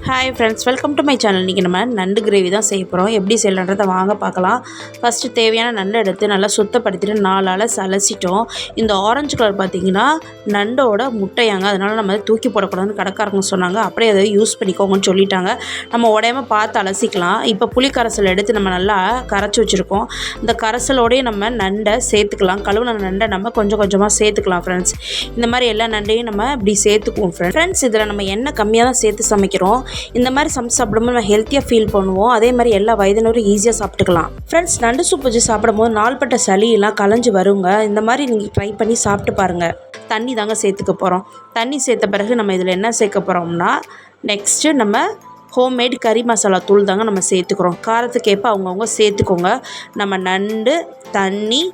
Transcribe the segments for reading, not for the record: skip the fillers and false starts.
Hi friends, welcome to my channel. இன்றைக்கி நம்ம நண்டு கிரேவி தான் செய்ய போகிறோம். எப்படி செய்யலான்றதை வாங்க பார்க்கலாம். ஃபஸ்ட்டு தேவையான நண்டு எடுத்து நல்லா சுத்தப்படுத்திட்டு 4 அலசு அலசிட்டோம். இந்த ஆரஞ்சு கலர் பார்த்திங்கன்னா நண்டோட முட்டையாங்க, அதனால் நம்ம தூக்கி போடக்கூடாதுன்னு கடைக்காரங்க சொன்னாங்க. அப்படியே அதை யூஸ் பண்ணிக்கோங்கன்னு சொல்லிட்டாங்க. நம்ம உடையாமல் பார்த்து அலசிக்கலாம். இப்போ புளி கரைசல் எடுத்து நம்ம நல்லா கரைச்சி வச்சுருக்கோம். இந்த கரைசலோடையே நம்ம நண்டை சேர்த்துக்கலாம். கழுவுன நண்டை நம்ம கொஞ்சம் கொஞ்சமாக சேர்த்துக்கலாம் ஃப்ரெண்ட்ஸ். இந்த மாதிரி எல்லா நண்டையும் நம்ம இப்படி சேர்த்துக்குவோம் ஃப்ரெண்ட்ஸ். இதில் நம்ம எண்ணெய் கம்மியாக தான் சேர்த்து சமைக்கிறோம். இந்த மாதிரி சமைச்சு சாப்பிடும்போது நம்ம ஹெல்த்தியாக ஃபீல் பண்ணுவோம். அதே மாதிரி எல்லா வயதினரும் ஈஸியாக சாப்பிட்டுக்கலாம் ஃப்ரெண்ட்ஸ். நண்டு சூப் வச்சு சாப்பிடும்போது நாள்பட்ட சளியெல்லாம் கலைஞ்சு வருங்க. இந்த மாதிரி நீங்கள் ட்ரை பண்ணி சாப்பிட்டு பாருங்கள். தண்ணி தாங்க சேர்த்துக்க போகிறோம். தண்ணி சேர்த்த பிறகு நம்ம இதில் என்ன சேர்க்க போகிறோம்னா, நெக்ஸ்ட்டு நம்ம ஹோம்மேட் கறி மசாலா தூள் தாங்க நம்ம சேர்த்துக்கிறோம். காரத்துக்கேற்ப அவங்கவுங்க சேர்த்துக்கோங்க. நம்ம நண்டு, தண்ணி,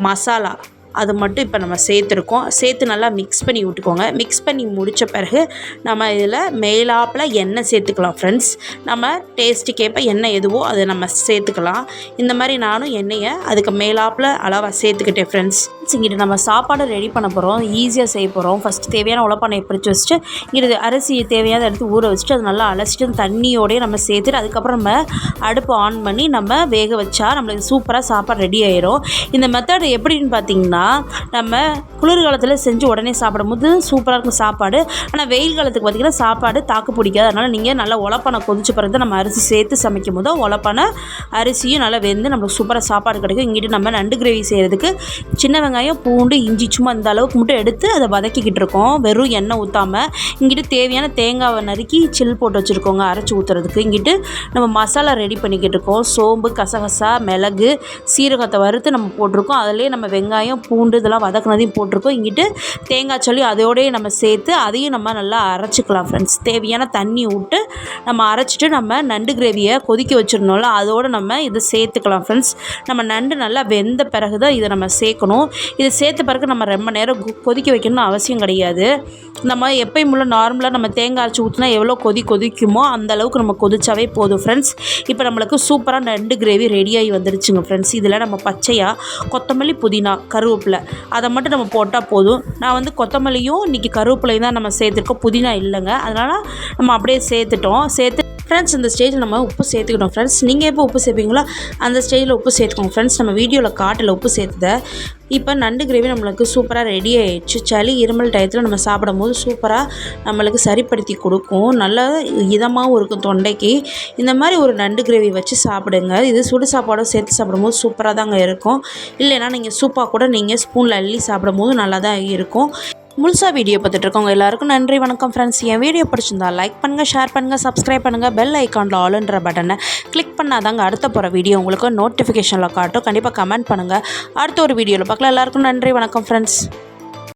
மசாலா அது மட்டும் இப்போ நம்ம சேர்த்துருக்கோம். சேர்த்து நல்லா மிக்ஸ் பண்ணி விட்டுக்கோங்க. மிக்ஸ் பண்ணி முடித்த பிறகு நம்ம இதில் மேலாப்பில் எண்ணெய் சேர்த்துக்கலாம் ஃப்ரெண்ட்ஸ். நம்ம டேஸ்ட்டுக்கேற்ப எண்ணெய் எதுவோ அதை நம்ம சேர்த்துக்கலாம். இந்த மாதிரி நானும் எண்ணெயை அதுக்கு மேலாப்பில் அளவாக சேர்த்துக்கிட்டேன் ஃப்ரெண்ட்ஸ். இங்கிட்டு நம்ம சாப்பாடு ரெடி பண்ண போகிறோம். ஈஸியாக செய்ய போகிறோம். ஃபஸ்ட்டு தேவையான உலப்பானையை பிடிச்சி வச்சுட்டு இங்கிட்டு அரிசி தேவையான எடுத்து ஊற வச்சுட்டு அது நல்லா அலசிட்டு தண்ணியோடையே நம்ம சேர்த்துட்டு அதுக்கப்புறம் நம்ம அடுப்பு ஆன் பண்ணி நம்ம வேக வச்சா நம்மளுக்கு சூப்பராக சாப்பாடு ரெடி ஆயிரும். இந்த மெத்தட் எப்படின்னு பார்த்தீங்கன்னா, நம்ம குளிர்காலத்தில் செஞ்சு உடனே சாப்பிடும்போது சூப்பராக இருக்கும் சாப்பாடு. ஆனால் வெயில் காலத்துக்கு பார்த்திங்கன்னா சாப்பாடு தாக்கு பிடிக்காது. அதனால் நீங்கள் நல்லா உலப்பானை கொதிச்சு பிறகு நம்ம அரிசி சேர்த்து சமைக்கும் போது உலப்பானை அரிசியும் நல்லா வெந்து நம்மளுக்கு சூப்பராக சாப்பாடு கிடைக்கும். இங்கிட்டு நம்ம நண்டு கிரேவி செய்கிறதுக்கு சின்ன வெங்காயம், பூண்டு, இஞ்சி சும்மா இந்த அளவுக்கு மட்டும் எடுத்து அதை வதக்கிக்கிட்டு இருக்கோம். வெறும் எண்ணெய் ஊற்றாமல். இங்கிட்டு தேவையான தேங்காவை நறுக்கி சில் போட்டு வச்சுருக்கோங்க அரைச்சி ஊற்றுறதுக்கு. இங்கிட்டு நம்ம மசாலா ரெடி பண்ணிக்கிட்டு இருக்கோம். சோம்பு, கசகசா, மிளகு, சீரகத்தை வறுத்து நம்ம போட்டிருக்கோம். அதிலே நம்ம வெங்காயம், பூண்டு இதெல்லாம் வதக்குனதையும் போட்டிருக்கோம். இங்கிட்டு தேங்காய் சொல்லி அதோடய நம்ம சேர்த்து அதையும் நம்ம நல்லா அரைச்சிக்கலாம் ஃப்ரெண்ட்ஸ். தேவையான தண்ணி விட்டு நம்ம அரைச்சிட்டு நம்ம நண்டு கிரேவியை கொதிக்க வச்சுருந்தோம்ல அதோடு நம்ம இதை சேர்த்துக்கலாம் ஃப்ரெண்ட்ஸ். நம்ம நண்டு நல்லா வெந்த பிறகு தான் இதை நம்ம சேர்க்கணும். இதை சேர்த்த பிறகு நம்ம ரொம்ப நேரம் கொதிக்க வைக்கணும்னு அவசியம் கிடையாது. நம்ம எப்பயும் உள்ள நார்மலாக நம்ம தேங்காய் அரைச்சி ஊற்றினா எவ்வளோ கொதிக்குமோ அந்த அளவுக்கு நம்ம கொதிச்சாவே போதும் ஃப்ரெண்ட்ஸ். இப்போ நம்மளுக்கு சூப்பராக நண்டு கிரேவி ரெடியாகி வந்துருச்சுங்க ஃப்ரெண்ட்ஸ். இதில் நம்ம பச்சையாக கொத்தமல்லி, புதினா, கருவேப்பிலை அதை மட்டும் நம்ம போட்டால் போதும். நான் வந்து கொத்தமல்லியும் இன்றைக்கி கருவேப்பிலையும் தான் நம்ம சேர்த்துருக்கோம், புதினா இல்லைங்க. அதனால் நம்ம அப்படியே சேர்த்து ஃப்ரெண்ட்ஸ் இந்த ஸ்டேஜில் நம்ம உப்பு சேர்த்துக்கிட்டோம் ஃப்ரெண்ட்ஸ். நீங்கள் எப்போ உப்பு சேர்ப்பீங்களோ அந்த ஸ்டேஜில் உப்பு சேர்த்துக்கோங்க ஃப்ரெண்ட்ஸ். நம்ம வீடியோவில் காட்டில் உப்பு சேர்த்துத. இப்போ நண்டு கிரேவி நம்மளுக்கு சூப்பராக ரெடி ஆகிடுச்சு. சளி இருமல் டயத்தில் நம்ம சாப்பிடும் போது சூப்பராக நம்மளுக்கு சரிப்படுத்தி கொடுக்கும். நல்லா இதமாகவும் இருக்கும் தொண்டைக்கு. இந்த மாதிரி ஒரு நண்டு கிரேவி வச்சு சாப்பிடுங்க. இது சுடு சாப்பாடும் சேர்த்து சாப்பிடும்போது சூப்பராக தாங்க இருக்கும். இல்லைன்னா நீங்கள் சூப்பாக கூட நீங்கள் ஸ்பூனில் அள்ளி சாப்பிடும் போது நல்லா தான் இருக்கும். முழுசாக வீடியோ பார்த்துட்டு இருக்கவங்க எல்லாருக்கும் நன்றி, வணக்கம் ஃப்ரெண்ட்ஸ். என் வீடியோ பிடிச்சிருந்தா லைக் பண்ணுங்கள், ஷேர் பண்ணுங்கள், சப்ஸ்கிரைப் பண்ணுங்கள். பெல் ஐக்கானில் ஆல்ன்ற பட்டனை கிளிக் பண்ணாதாங்க அடுத்த போகிற வீடியோ உங்களுக்கு நோட்டிஃபிகேஷனில் காட்டும். கண்டிப்பாக கமெண்ட் பண்ணுங்கள். அடுத்த ஒரு வீடியோவில் பார்க்கலாம். எல்லாருக்கும் நன்றி, வணக்கம் ஃப்ரெண்ட்ஸ்.